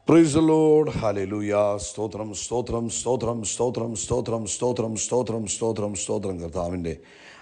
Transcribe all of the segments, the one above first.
Praise the Lord. Hallelujah. സ്തോത്രം സ്തോത്രം സ്തോത്രം സ്തോത്രം സ്തോത്രം സ്തോത്രം സ്തോത്രം സ്തോത്രം സ്തോത്രം. കർത്താവിൻ്റെ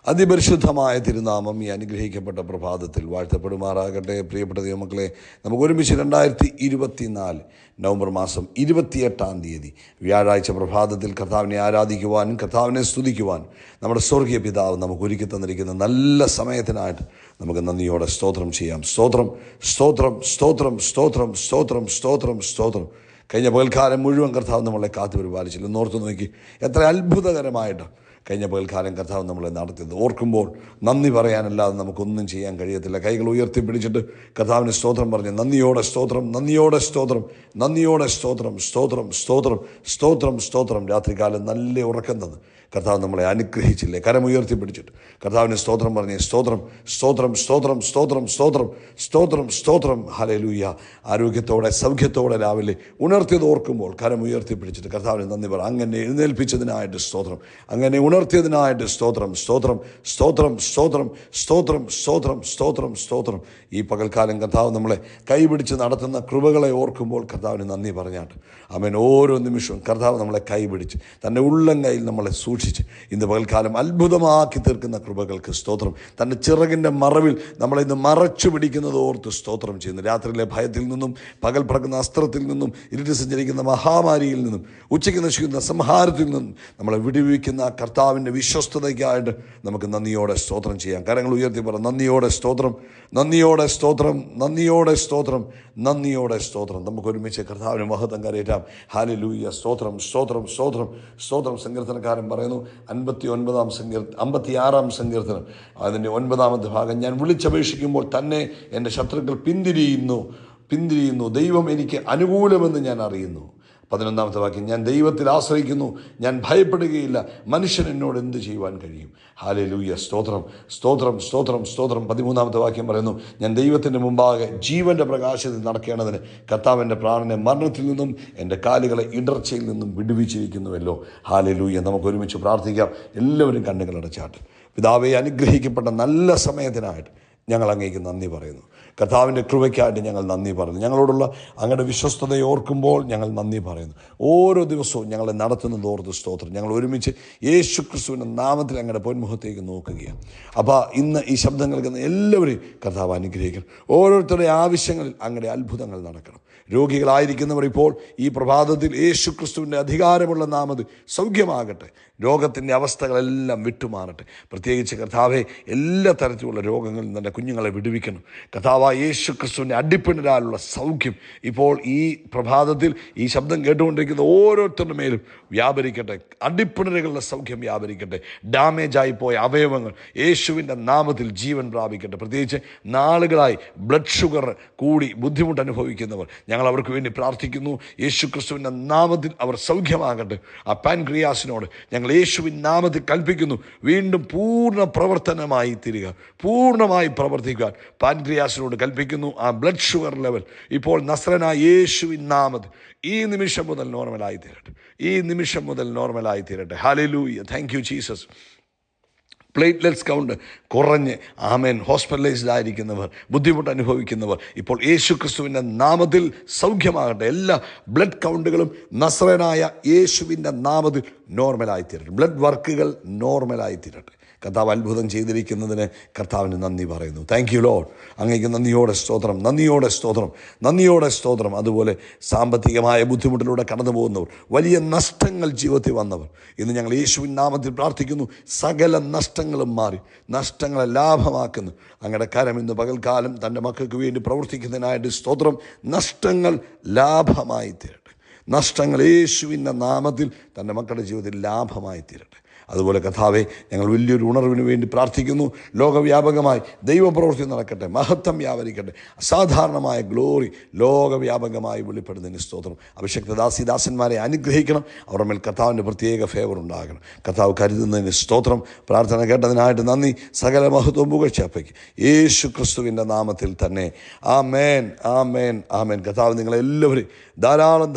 അതിപരിശുദ്ധമായ തിരുനാമം ഈ അനുഗ്രഹിക്കപ്പെട്ട പ്രഭാതത്തിൽ വാഴ്ത്തപ്പെടുമാറാകട്ടെ. പ്രിയപ്പെട്ട ദൈവമക്കളെ, നമുക്ക് ഒരുമിച്ച് 2024 നവംബർ മാസം 28-ാം തീയതി വ്യാഴാഴ്ച പ്രഭാതത്തിൽ കർത്താവിനെ ആരാധിക്കുവാനും കർത്താവിനെ സ്തുതിക്കുവാനും നമ്മുടെ സ്വർഗീയ പിതാവ് നമുക്ക് ഒരുക്കി തന്നിരിക്കുന്ന നല്ല സമയത്തിനായിട്ട് നമുക്ക് നന്ദിയോടെ സ്തോത്രം ചെയ്യാം. സ്തോത്രം സ്തോത്രം സ്തോത്രം സ്തോത്രം സ്തോത്രം സ്തോത്രം സ്തോത്രം. കഴിഞ്ഞ പകൽക്കാലം മുഴുവൻ കർത്താവ് നമ്മളെ കാത്തു പരിപാലിച്ചില്ല. എന്നോർത്ത് നോക്കി എത്ര അത്ഭുതകരമായിട്ട് കഴിഞ്ഞ പകൽക്കാലം കർത്താവ് നമ്മളെ നടത്തിയത്. ഓർക്കുമ്പോൾ നന്ദി പറയാനല്ലാതെ നമുക്കൊന്നും ചെയ്യാൻ കഴിയത്തില്ല. കൈകൾ ഉയർത്തിപ്പിടിച്ചിട്ട് കർത്താവിന് സ്തോത്രം പറഞ്ഞ് നന്ദിയോടെ സ്തോത്രം, നന്ദിയോടെ സ്തോത്രം, നന്ദിയോടെ സ്തോത്രം, സ്തോത്രം സ്തോത്രം സ്തോത്രം സ്തോത്രം. രാത്രികാലം നല്ല ഉറക്കം തന്ന് കർത്താവ് നമ്മളെ അനുഗ്രഹിച്ചില്ലേ? കരമുയർത്തിപ്പിടിച്ചിട്ട് കർത്താവിന് സ്തോത്രം പറഞ്ഞ് സ്തോത്രം സ്തോത്രം സ്തോത്രം സ്തോത്രം സ്തോത്രം സ്തോത്രം സ്തോത്രം. ഹല്ലേലൂയ. ആരോഗ്യത്തോടെ സൗഖ്യത്തോടെ രാവിലെ ഉണർത്തിയത് ഓർക്കുമ്പോൾ കരമുയർത്തിപ്പിടിച്ചിട്ട് കർത്താവിന് നന്ദി പറ. അങ്ങനെ എഴുന്നേൽപ്പിച്ചതിനായിട്ട് സ്തോത്രം, അങ്ങനെ ഉണർത്തിയതിനായിട്ട് സ്തോത്രം സ്തോത്രം സ്തോത്രം സ്തോത്രം സ്തോത്രം സ്തോത്രം സ്തോത്രം സ്തോത്രം. ഈ പകൽക്കാലം കർത്താവ് നമ്മളെ കൈപിടിച്ച് നടത്തുന്ന കൃപകളെ ഓർക്കുമ്പോൾ കർത്താവിന് നന്ദി പറഞ്ഞാട്ട് ആമേൻ. ഓരോ നിമിഷവും കർത്താവ് നമ്മളെ കൈപിടിച്ച് തൻ്റെ ഉള്ളം കയ്യിൽ നമ്മളെ സൂക്ഷിച്ച് ഇന്ന് പകൽക്കാലം അത്ഭുതമാക്കി തീർക്കുന്ന കൃപകൾക്ക് സ്തോത്രം. തൻ്റെ ചിറകിൻ്റെ മറവിൽ നമ്മളെ ഇന്ന് മറച്ചു പിടിക്കുന്നത് ഓർത്ത് സ്തോത്രം ചെയ്യുന്നു. രാത്രിയിലെ ഭയത്തിൽ നിന്നും പകൽ പറക്കുന്ന അസ്ത്രത്തിൽ നിന്നും ഇരുട്ട് സഞ്ചരിക്കുന്ന മഹാമാരിയിൽ നിന്നും ഉച്ചയ്ക്ക് നശിക്കുന്ന സംഹാരത്തിൽ നിന്നും നമ്മളെ വിടുവിക്കുന്ന കർത്താവിൻ്റെ വിശ്വസ്തതയ്ക്കായിട്ട് നമുക്ക് നന്ദിയോടെ സ്തോത്രം ചെയ്യാം. കരങ്ങൾ ഉയർത്തി പറ നന്ദിയോടെ സ്തോത്രം, നന്ദിയോടെ സ്തോത്രം, നന്ദിയോടെ സ്തോത്രം, നന്ദിയോടെ സ്തോത്രം. നമുക്ക് ഒരുമിച്ച് കർത്താവിന് മഹത്വം കരയേറ്റാം. ഹല്ലേലൂയ. സ്തോത്രം സ്തോത്രം സ്തോത്രം സ്തോത്രം. സങ്കീർത്തനക്കാരൻ പറയുന്നു 56-ാം സങ്കീർത്തനം അതിൻ്റെ 9-ാമത്തെ ഭാഗം, ഞാൻ വിളിച്ചപേക്ഷിക്കുമ്പോൾ തന്നെ എൻ്റെ ശത്രുക്കൾ പിന്തിരിയുന്നു, ദൈവം എനിക്ക് അനുകൂലമെന്ന് ഞാൻ അറിയുന്നു. 11-ാമത്തെ വാക്യം, ഞാൻ ദൈവത്തിൽ ആശ്രയിക്കുന്നു, ഞാൻ ഭയപ്പെടുകയില്ല, മനുഷ്യൻ എന്നോട് എന്ത് ചെയ്യുവാൻ കഴിയും? ഹല്ലേലൂയ. സ്തോത്രം സ്തോത്രം സ്തോത്രം സ്തോത്രം. 13-ാമത്തെ വാക്യം പറയുന്നു, ഞാൻ ദൈവത്തിൻ്റെ മുമ്പാകെ ജീവൻ്റെ പ്രകാശത്തിൽ നടക്കേണ്ടതിന് കർത്താവിൻ്റെ പ്രാണനെ മരണത്തിൽ നിന്നും എൻ്റെ കാലുകളെ ഇടർച്ചയിൽ നിന്നും വിടുവിച്ചിരിക്കുന്നുവല്ലോ. ഹല്ലേലൂയ. നമുക്ക് ഒരുമിച്ച് പ്രാർത്ഥിക്കാം. എല്ലാവരും കണ്ണുകൾ അടച്ചാട്ട്. പിതാവേ, അനുഗ്രഹിക്കപ്പെട്ട നല്ല സമയത്തിനായിട്ട് ഞങ്ങൾ അങ്ങേക്ക് നന്ദി പറയുന്നു. കർത്താവിൻ്റെ കൃപയ്ക്കായിട്ട് ഞങ്ങൾ നന്ദി പറയുന്നു. ഞങ്ങളോടുള്ള അങ്ങയുടെ വിശ്വസ്തതയെ ഓർക്കുമ്പോൾ ഞങ്ങൾ നന്ദി പറയുന്നു. ഓരോ ദിവസവും ഞങ്ങളെ നടത്തുന്നത് ഓർത്ത് സ്തോത്രം. ഞങ്ങൾ ഒരുമിച്ച് യേശു ക്രിസ്തുവിൻ്റെ നാമത്തിൽ അങ്ങയുടെ പൊന്മുഖത്തേക്ക് നോക്കുകയാണ്. അപ്പോൾ ഇന്ന് ഈ ശബ്ദം കേൾക്കുന്ന എല്ലാവരെയും കർത്താവ് അനുഗ്രഹിക്കണം. ഓരോരുത്തരുടെ ആവശ്യങ്ങളിൽ അങ്ങയുടെ അത്ഭുതങ്ങൾ നടക്കണം. രോഗികളായിരിക്കുന്നവർ ഇപ്പോൾ ഈ പ്രഭാതത്തിൽ യേശു ക്രിസ്തുവിൻ്റെ അധികാരമുള്ള നാമത്തിൽ സൗഖ്യമാകട്ടെ. രോഗത്തിൻ്റെ അവസ്ഥകളെല്ലാം വിട്ടുമാറട്ടെ. പ്രത്യേകിച്ച് കർത്താവെ, എല്ലാ തരത്തിലുള്ള രോഗങ്ങളിൽ നിന്ന് എൻ്റെ കുഞ്ഞുങ്ങളെ വിടുവിക്കണം. കർത്താവായ യേശു ക്രിസ്തുവിൻ്റെ അടിപ്പിണരാലുള്ള സൗഖ്യം ഇപ്പോൾ ഈ പ്രഭാതത്തിൽ ഈ ശബ്ദം കേട്ടുകൊണ്ടിരിക്കുന്ന ഓരോരുത്തരുടെ മേലും വ്യാപരിക്കട്ടെ. അടിപ്പിണരുകളുടെ സൗഖ്യം വ്യാപരിക്കട്ടെ. ഡാമേജായി പോയ അവയവങ്ങൾ യേശുവിൻ്റെ നാമത്തിൽ ജീവൻ പ്രാപിക്കട്ടെ. പ്രത്യേകിച്ച് നാളുകളായി ബ്ലഡ് ഷുഗർ കൂടി ബുദ്ധിമുട്ട് അനുഭവിക്കുന്നവർ, ഞങ്ങൾ അവർക്ക് വേണ്ടി പ്രാർത്ഥിക്കുന്നു. യേശു ക്രിസ്തുവിൻ്റെ നാമത്തിൽ അവർ സൗഖ്യമാകട്ടെ. ആ പാൻക്രിയാസിനോട് ഞങ്ങൾ യേശുവിൻ നാമത്തിൽ കൽപ്പിക്കുന്നു, വീണ്ടും പൂർണ്ണ പ്രവർത്തനമായി തീരുക, പൂർണ്ണമായി പ്രവർത്തിക്കാൻ പാൻക്രിയാസിനോട് കൽപ്പിക്കുന്നു. ആ ബ്ലഡ് ഷുഗർ ലെവൽ ഇപ്പോൾ നസ്രനായ യേശുവിൻ നാമത്തിൽ ഈ നിമിഷം മുതൽ നോർമലായി തീരട്ടെ. ഈ നിമിഷം മുതൽ നോർമലായി തീരട്ടെ. Hallelujah. Thank you Jesus. Platelets count കുറഞ്ഞ് ആമേൻ ഹോസ്പിറ്റലൈസ്ഡ് ആയിരിക്കുന്നവർ, ബുദ്ധിമുട്ട് അനുഭവിക്കുന്നവർ ഇപ്പോൾ യേശു ക്രിസ്തുവിൻ്റെ നാമത്തിൽ സൗഖ്യമാകട്ടെ. എല്ലാ ബ്ലഡ് കൗണ്ടുകളും നസ്രനായ യേശുവിൻ്റെ നാമത്തിൽ നോർമലായി തീരട്ടെ. ബ്ലഡ് വർക്കുകൾ നോർമലായി തീരട്ടെ. കർത്താവ് അത്ഭുതം ചെയ്തിരിക്കുന്നതിന് കർത്താവിന് നന്ദി പറയുന്നു. Thank you Lord. അങ്ങേക്ക് നന്ദിയോടെ സ്തോത്രം, നന്ദിയോടെ സ്തോത്രം, നന്ദിയോടെ സ്തോത്രം. അതുപോലെ സാമ്പത്തികമായ ബുദ്ധിമുട്ടിലൂടെ കടന്നു പോകുന്നവർ, വലിയ നഷ്ടങ്ങൾ ജീവിതത്തിൽ വന്നവർ, ഇന്ന് ഞങ്ങൾ യേശുവിൻ നാമത്തിൽ പ്രാർത്ഥിക്കുന്നു, സകല നഷ്ടങ്ങളും മാറി നഷ്ടങ്ങളെ ലാഭമാക്കുന്നു അങ്ങയുടെ കരം ഇന്ന് പകൽക്കാലം തൻ്റെ മക്കൾക്ക് വേണ്ടി പ്രവർത്തിക്കുന്നതിനായിട്ട് സ്തോത്രം. നഷ്ടങ്ങൾ ലാഭമായി തീരട്ടെ. നഷ്ടങ്ങൾ യേശുവിൻ്റെ നാമത്തിൽ തൻ്റെ മക്കളുടെ ജീവിതത്തിൽ ലാഭമായി തീരട്ടെ. അതുപോലെ കർത്താവെ, ഞങ്ങൾ വലിയൊരു ഉണർവിന് വേണ്ടി പ്രാർത്ഥിക്കുന്നു. ലോകവ്യാപകമായി ദൈവപ്രവൃത്തി നടക്കട്ടെ, മഹത്വം വ്യാപരിക്കട്ടെ, അസാധാരണമായ ഗ്ലോറി ലോകവ്യാപകമായി വെളിപ്പെടുന്നതിന് സ്തോത്രം. അഭിഷക്തദാസിദാസന്മാരെ അനുഗ്രഹിക്കണം. അവരുടെ മേൽ കർത്താവിൻ്റെ പ്രത്യേക ഫേവർ ഉണ്ടാകണം. കർത്താവ് കരുതുന്നതിന് സ്തോത്രം. പ്രാർത്ഥന കേട്ടതിനായിട്ട് നന്ദി. സകല മഹത്വം പുകഴ്ചയ്ക്ക് യേശു ക്രിസ്തുവിൻ്റെ നാമത്തിൽ തന്നെ. ആമേൻ, ആമേൻ, ആമേൻ. കർത്താവ് നിങ്ങളെല്ലാവരും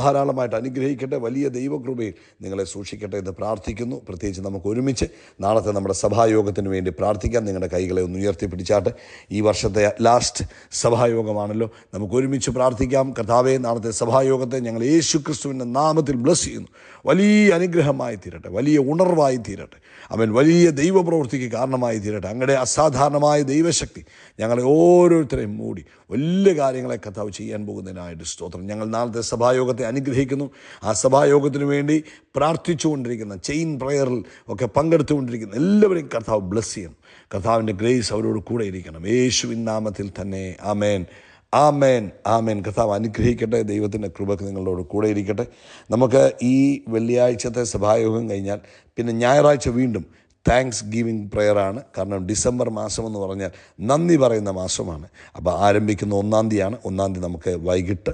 ധാരാളമായിട്ട് അനുഗ്രഹിക്കട്ടെ. വലിയ ദൈവകൃപയിൽ നിങ്ങളെ സൂക്ഷിക്കട്ടെ എന്ന് പ്രാർത്ഥിക്കുന്നു. പ്രത്യേകിച്ച് നമുക്ക് ഒരുമിച്ച് നാളത്തെ നമ്മുടെ സഭായോഗത്തിന് വേണ്ടി പ്രാർത്ഥിക്കാം. നിങ്ങളുടെ കൈകളെ ഒന്ന് ഉയർത്തിപ്പിടിച്ചാട്ട്. ഈ വർഷത്തെ ലാസ്റ്റ് സഭായോഗമാണല്ലോ, നമുക്ക് ഒരുമിച്ച് പ്രാർത്ഥിക്കാം. കർത്താവേ, നാളത്തെ സഭായോഗത്തെ ഞങ്ങൾ യേശു ക്രിസ്തുവിൻ്റെ നാമത്തിൽ ബ്ലസ് ചെയ്യുന്നു. വലിയ അനുഗ്രഹമായി തീരട്ടെ, വലിയ ഉണർവായി തീരട്ടെ. അവൻ വലിയ ദൈവപ്രവൃത്തിക്ക് കാരണമായി തീരട്ടെ. അങ്ങയുടെ അസാധാരണമായ ദൈവശക്തി ഞങ്ങളെ ഓരോരുത്തരെയും മൂടി വലിയ കാര്യങ്ങളെ കർത്താവ് ചെയ്യാൻ പോകുന്നതിനായിട്ട് സ്തോത്രം. ഞങ്ങൾ നാളത്തെ സഭായോഗത്തെ അനുഗ്രഹിക്കുന്നു. ആ സഭായോഗത്തിന് വേണ്ടി പ്രാർത്ഥിച്ചുകൊണ്ടിരിക്കുന്ന, ചെയിൻ പ്രയറിൽ ഒക്കെ പങ്കെടുത്തുകൊണ്ടിരിക്കുന്ന എല്ലാവരെയും കർത്താവ് ബ്ലസ് ചെയ്യണം. കർത്താവിൻ്റെ ഗ്രേസ് അവരോട് കൂടെ ഇരിക്കണം. യേശുവിൻ നാമത്തിൽ തന്നെ. ആമേൻ, ആമേൻ, ആമേൻ. കർത്താവ് അനുഗ്രഹിക്കട്ടെ. ദൈവത്തിൻ്റെ കൃപക്ക് നിങ്ങളോട് കൂടെ ഇരിക്കട്ടെ. നമുക്ക് ഈ വെള്ളിയാഴ്ചത്തെ സഭായോഗം കഴിഞ്ഞാൽ പിന്നെ ഞായറാഴ്ച വീണ്ടും താങ്ക്സ് ഗിവിങ് പ്രെയറാണ്. കാരണം ഡിസംബർ മാസം എന്ന് പറഞ്ഞാൽ നന്ദി പറയുന്ന മാസമാണ്. അപ്പോൾ ആരംഭിക്കുന്ന 1-ാം തീയതിയാണ്. 1-ാം തീയതി നമുക്ക് വൈകിട്ട്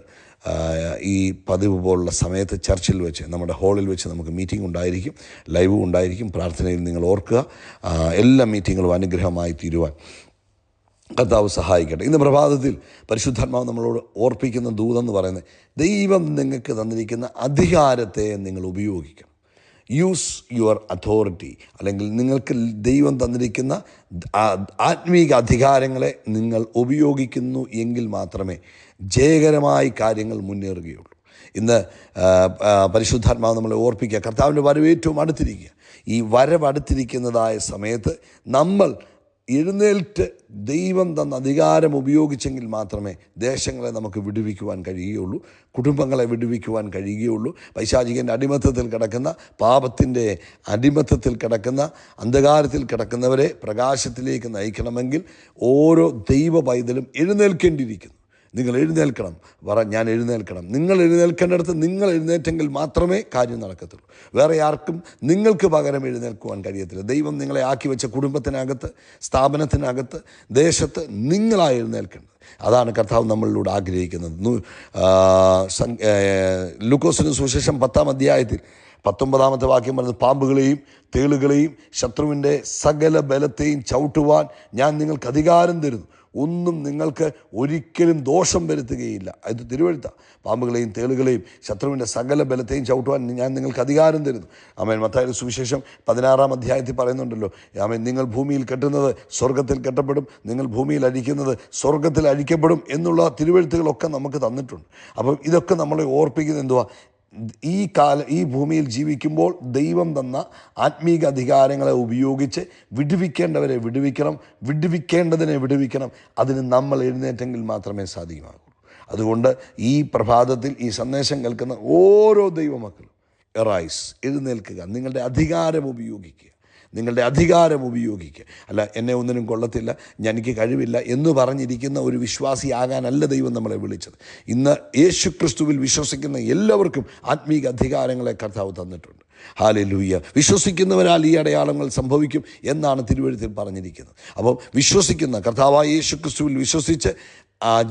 ഈ പതിവ് പോലുള്ള സമയത്ത് ചർച്ചിൽ വെച്ച്, നമ്മുടെ ഹാളിൽ വെച്ച് നമുക്ക് മീറ്റിംഗ് ഉണ്ടായിരിക്കും, ലൈവും ഉണ്ടായിരിക്കും. പ്രാർത്ഥനയിൽ നിങ്ങൾ ഓർക്കുക. എല്ലാ മീറ്റിങ്ങുകളും അനുഗ്രഹമായി തീരുവാൻ കർത്താവ് സഹായിക്കട്ടെ. ഇന്ന് പ്രഭാതത്തിൽ പരിശുദ്ധാത്മാവ് നമ്മളോട് ഓർപ്പിക്കുന്ന ദൂതെന്ന് പറയുന്നത്, ദൈവം നിങ്ങൾക്ക് തന്നിരിക്കുന്ന അധികാരത്തെ നിങ്ങൾ ഉപയോഗിക്കണം. യൂസ് യുവർ അതോറിറ്റി, അല്ലെങ്കിൽ നിങ്ങൾക്ക് ദൈവം തന്നിരിക്കുന്ന ആത്മീക അധികാരങ്ങളെ നിങ്ങൾ ഉപയോഗിക്കുന്നു എങ്കിൽ മാത്രമേ ജയകരമായി കാര്യങ്ങൾ മുന്നേറുകയുള്ളൂ. ഇന്ന് പരിശുദ്ധാത്മാവ് നമ്മളെ ഓർപ്പിക്കുക, കർത്താവിൻ്റെ വരവ് ഏറ്റവും അടുത്തിരിക്കുക. ഈ വരവ് അടുത്തിരിക്കുന്നതായ സമയത്ത് നമ്മൾ എഴുന്നേൽറ്റ് ദൈവം തന്ന അധികാരം ഉപയോഗിച്ചെങ്കിൽ മാത്രമേ ദേശങ്ങളെ നമുക്ക് വിടുവിക്കുവാൻ കഴിയുകയുള്ളൂ, കുടുംബങ്ങളെ വിടുവിക്കുവാൻ കഴിയുകയുള്ളൂ. പൈശാചികൻ്റെ അടിമത്തത്തിൽ കിടക്കുന്ന, പാപത്തിൻ്റെ അടിമത്തത്തിൽ കിടക്കുന്ന, അന്ധകാരത്തിൽ കിടക്കുന്നവരെ പ്രകാശത്തിലേക്ക് നയിക്കണമെങ്കിൽ ഓരോ ദൈവ പൈതലും എഴുന്നേൽക്കേണ്ടിയിരിക്കുന്നു. നിങ്ങൾ എഴുന്നേൽക്കണം. ഞാൻ എഴുന്നേൽക്കണം. നിങ്ങൾ എഴുന്നേൽക്കേണ്ടടുത്ത് നിങ്ങൾ എഴുന്നേറ്റെങ്കിൽ മാത്രമേ കാര്യം നടക്കത്തുള്ളൂ. വേറെ ആർക്കും നിങ്ങൾക്ക് പകരം എഴുന്നേൽക്കുവാൻ കഴിയത്തില്ല. ദൈവം നിങ്ങളെ ആക്കി വെച്ച കുടുംബത്തിനകത്ത്, സ്ഥാപനത്തിനകത്ത്, ദേശത്ത് നിങ്ങളായി എഴുന്നേൽക്കേണ്ടത്. അതാണ് കർത്താവ് നമ്മളിലൂടെ ആഗ്രഹിക്കുന്നത്. ലൂക്കോസിന് സുവിശേഷം 10-ാം അധ്യായത്തിൽ 19-ാമത്തെ വാക്യം പറയുന്നത്, പാമ്പുകളെയും തേളുകളെയും ശത്രുവിൻ്റെ സകല ബലത്തെയും ചവിട്ടുവാൻ ഞാൻ നിങ്ങൾക്ക് അധികാരം തരുന്നു, ഒന്നും നിങ്ങൾക്ക് ഒരിക്കലും ദോഷം വരുത്തുകയില്ല. ഇത് തിരുവെഴുത്താണ്. പാമ്പുകളെയും തേളുകളെയും ശത്രുവിൻ്റെ സകല ബലത്തെയും ചവിട്ടുവാൻ ഞാൻ നിങ്ങൾക്ക് അധികാരം തരുന്നു. ആമേൻ. മത്തായിയുടെ സുവിശേഷം 16-ാം അധ്യായത്തിൽ പറയുന്നുണ്ടല്ലോ, ആമേൻ, നിങ്ങൾ ഭൂമിയിൽ കെട്ടുന്നത് സ്വർഗത്തിൽ കെട്ടപ്പെടും, നിങ്ങൾ ഭൂമിയിൽ അഴിക്കുന്നത് സ്വർഗത്തിൽ അഴിക്കപ്പെടും എന്നുള്ള തിരുവെഴുത്തുകളൊക്കെ നമുക്ക് തന്നിട്ടുണ്ട്. അപ്പം ഇതൊക്കെ നമ്മളെ ഓർപ്പിക്കുന്നത് എന്തുവാ? ഈ ഭൂമിയിൽ ജീവിക്കുമ്പോൾ ദൈവം തന്ന ആത്മീക അധികാരങ്ങളെ ഉപയോഗിച്ച് വിടുവിക്കേണ്ടവരെ വിടുവിക്കണം, വിടുവിക്കേണ്ടതിനെ വിടുവിക്കണം. അതിന് നമ്മൾ എഴുന്നേറ്റെങ്കിൽ മാത്രമേ സാധ്യമാകൂ. അതുകൊണ്ട് ഈ പ്രഭാതത്തിൽ ഈ സന്ദേശം കേൾക്കുന്ന ഓരോ ദൈവമക്കളും എറൈസ്, എഴുന്നേൽക്കുക, നിങ്ങളുടെ അധികാരം ഉപയോഗിക്കുക. നിങ്ങളുടെ അധികാരം ഉപയോഗിക്കുക. അല്ല, എന്നെ ഒന്നിനും കൊള്ളത്തില്ല, എനിക്ക് കഴിവില്ല എന്ന് പറഞ്ഞിരിക്കുന്ന ഒരു വിശ്വാസിയാകാനല്ല ദൈവം നമ്മളെ വിളിച്ചത്. ഇന്ന് യേശു ക്രിസ്തുവിൽ വിശ്വസിക്കുന്ന എല്ലാവർക്കും ആത്മീക അധികാരങ്ങളെ കർത്താവ് തന്നിട്ടുണ്ട്. ഹല്ലേലൂയ. വിശ്വസിക്കുന്നവരാൽ ഈ അടയാളങ്ങൾ സംഭവിക്കും എന്നാണ് തിരുവെഴുത്തിൽ പറഞ്ഞിരിക്കുന്നത്. അപ്പം വിശ്വസിക്കുന്ന, കർത്താവായ യേശു ക്രിസ്തുവിൽ വിശ്വസിച്ച്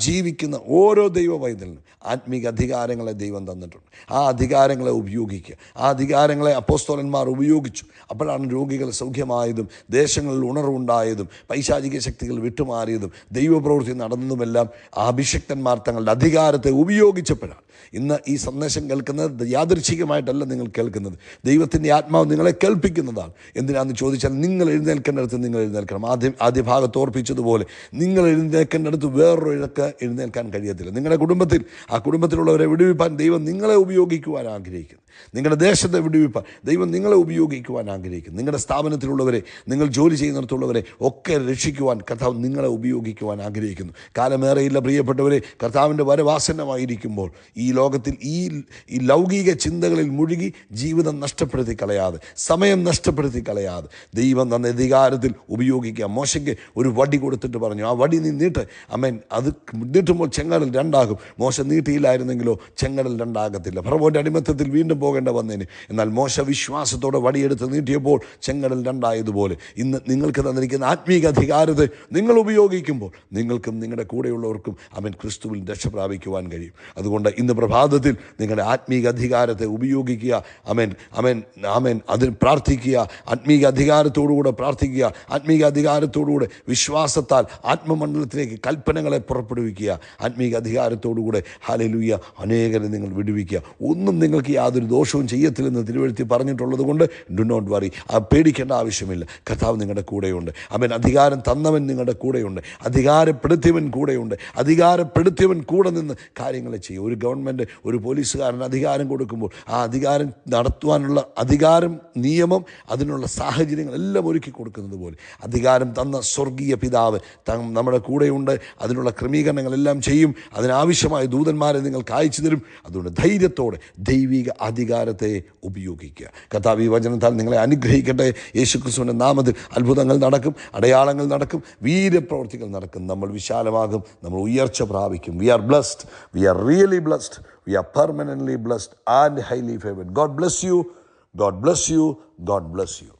ജീവിക്കുന്ന ഓരോ ദൈവ പൈതലിനും ആത്മീക അധികാരങ്ങളെ ദൈവം തന്നിട്ടുണ്ട്. ആ അധികാരങ്ങളെ ഉപയോഗിക്കുക. ആ അധികാരങ്ങളെ അപ്പോസ്തലന്മാർ ഉപയോഗിച്ചു. അപ്പോഴാണ് രോഗികൾ സൗഖ്യമായതും, ദേശങ്ങളിൽ ഉണർവുണ്ടായതും, പൈശാചിക ശക്തികൾ വിട്ടുമാറിയതും, ദൈവപ്രവൃത്തി നടന്നതുമെല്ലാം ആ അഭിഷിക്തന്മാർ തങ്ങളുടെ അധികാരത്തെ ഉപയോഗിച്ചപ്പോഴാണ്. ഇന്ന് ഈ സന്ദേശം കേൾക്കുന്നത് യാദൃച്ഛികമായിട്ടല്ല നിങ്ങൾ കേൾക്കുന്നത്. ദൈവത്തിൻ്റെ ആത്മാവ് നിങ്ങളെ കേൾപ്പിക്കുന്നതാണ്. എന്തിനാണെന്ന് ചോദിച്ചാൽ, നിങ്ങൾ എഴുന്നേൽക്കേണ്ടടുത്ത് നിങ്ങൾ എഴുന്നേൽക്കണം. ആദ്യ ഭാഗത്ത് ഓർപ്പിച്ചതുപോലെ നിങ്ങൾ എഴുന്നേൽക്കേണ്ടടുത്ത് വേറൊരു ഇഴക്ക് എഴുന്നേൽക്കാൻ കഴിയത്തില്ല. നിങ്ങളുടെ കുടുംബത്തിൽ, ആ കുടുംബത്തിലുള്ളവരെ വിടുവിപ്പാൻ ദൈവം നിങ്ങളെ ഉപയോഗിക്കുവാൻ ആഗ്രഹിക്കുന്നു. നിങ്ങളുടെ ദേശത്തെ വിടുവിപ്പാൻ ദൈവം നിങ്ങളെ ഉപയോഗിക്കുവാൻ ആഗ്രഹിക്കുന്നു. നിങ്ങളുടെ സ്ഥാപനത്തിലുള്ളവരെ, നിങ്ങൾ ജോലി ചെയ്യുന്നിടത്തുള്ളവരെ ഒക്കെ രക്ഷിക്കുവാൻ കർത്താവ് നിങ്ങളെ ഉപയോഗിക്കുവാൻ ആഗ്രഹിക്കുന്നു. കാലമേറെയില്ല പ്രിയപ്പെട്ടവരെ, കർത്താവിൻ്റെ വരവാസന്നമായിരിക്കുമ്പോൾ ഈ ലോകത്തിൽ ഈ ലൗകിക ചിന്തകളിൽ മുഴുകി ജീവിതം നഷ്ടപ്പെടുത്തി കളയാതെ, സമയം നഷ്ടപ്പെടുത്തി കളയാതെ ദൈവം തന്ന അധികാരത്തിൽ ഉപയോഗിക്കുക. മോശയ്ക്ക് ഒരു വടി കൊടുത്തിട്ട് പറഞ്ഞു, ആ വടി നീ നീട്ട്. അമേൻ. അത് നീട്ടുമ്പോൾ ചെങ്കടൽ രണ്ടാകും. മോശ നീട്ടിയില്ലായിരുന്നെങ്കിലോ ചെങ്കടൽ രണ്ടാകത്തില്ല. ഫറവോന്റെ അടിമത്തത്തിൽ വീണ്ടും പോകേണ്ട വന്നേന്. എന്നാൽ മോശ വിശ്വാസത്തോടെ വടിയെടുത്ത് നീട്ടിയപ്പോൾ ചെങ്കടൽ രണ്ടായതുപോലെ ഇന്ന് നിങ്ങൾക്ക് തന്നിരിക്കുന്ന ആത്മീക അധികാരത്തെ നിങ്ങൾ ഉപയോഗിക്കുമ്പോൾ നിങ്ങൾക്കും നിങ്ങളുടെ കൂടെയുള്ളവർക്കും അവൻ ക്രിസ്തുവിൽ രക്ഷ പ്രാപിക്കുവാൻ കഴിയും. അതുകൊണ്ട് ഇന്ന് പ്രഭാതത്തിൽ നിങ്ങളുടെ ആത്മീക അധികാരത്തെ ഉപയോഗിക്കുക. അമേൻ, അമേൻ, ആമേൻ. അതിന് പ്രാർത്ഥിക്കുക. ആത്മീക അധികാരത്തോടുകൂടെ പ്രാർത്ഥിക്കുക. ആത്മീക അധികാരത്തോടുകൂടെ വിശ്വാസത്താൽ ആത്മമണ്ഡലത്തിലേക്ക് കൽപ്പനകളെ പുറപ്പെടുവിക്കുക. ആത്മീക അധികാരത്തോടുകൂടെ ഹല്ലേലൂയ അനേകരെ നിങ്ങൾ വിടുവിക്കുക. ഒന്നും നിങ്ങൾക്ക് യാതൊരു ദോഷവും ചെയ്യത്തില്ലെന്ന് തിരുവെഴുത്തി പറഞ്ഞിട്ടുള്ളത് കൊണ്ട് ഡു നോട്ട് വറി, പേടിക്കേണ്ട ആവശ്യമില്ല. കർത്താവ് നിങ്ങളുടെ കൂടെയുണ്ട്. അവൻ അധികാരം തന്നവൻ നിങ്ങളുടെ കൂടെയുണ്ട്. അധികാരപ്പെടുത്തിയവൻ കൂടെയുണ്ട്. അധികാരപ്പെടുത്തിയവൻ കൂടെ നിന്ന് കാര്യങ്ങൾ ചെയ്യും. ഒരു ഗവൺമെൻറ് ഒരു പോലീസുകാരൻ അധികാരം കൊടുക്കുമ്പോൾ ആ അധികാരം നടത്തുവാനുള്ള അധികാരം, നിയമം, അതിനുള്ള സാഹചര്യങ്ങൾ എല്ലാം ഒരുക്കി കൊടുക്കുന്നത് പോലെ അധികാരം തന്ന സ്വർഗീയ പിതാവ് നമ്മുടെ കൂടെയുണ്ട്. അതിനുള്ള ക്രമീകരണങ്ങളെല്ലാം ചെയ്യും. അതിനാവശ്യമായ ദൂതന്മാരെ നിങ്ങൾക്ക് അയച്ചു തരും. അതുകൊണ്ട് ധൈര്യത്തോടെ ദൈവിക അധികാരത്തെ ഉപയോഗിക്കുക. കർത്താവ് ഈ വചനത്താൽ നിങ്ങളെ അനുഗ്രഹിക്കട്ടെ. യേശുക്രിസ്തുവിൻ്റെ നാമത്തിൽ അത്ഭുതങ്ങൾ നടക്കും, അടയാളങ്ങൾ നടക്കും, വീര്യപ്രവർത്തികൾ നടക്കും. നമ്മൾ വിശാലമാകും, നമ്മൾ ഉയർച്ച പ്രാപിക്കും. We are blessed, we are really blessed, we are permanently blessed and highly favoured. God bless you, God bless you, God bless U.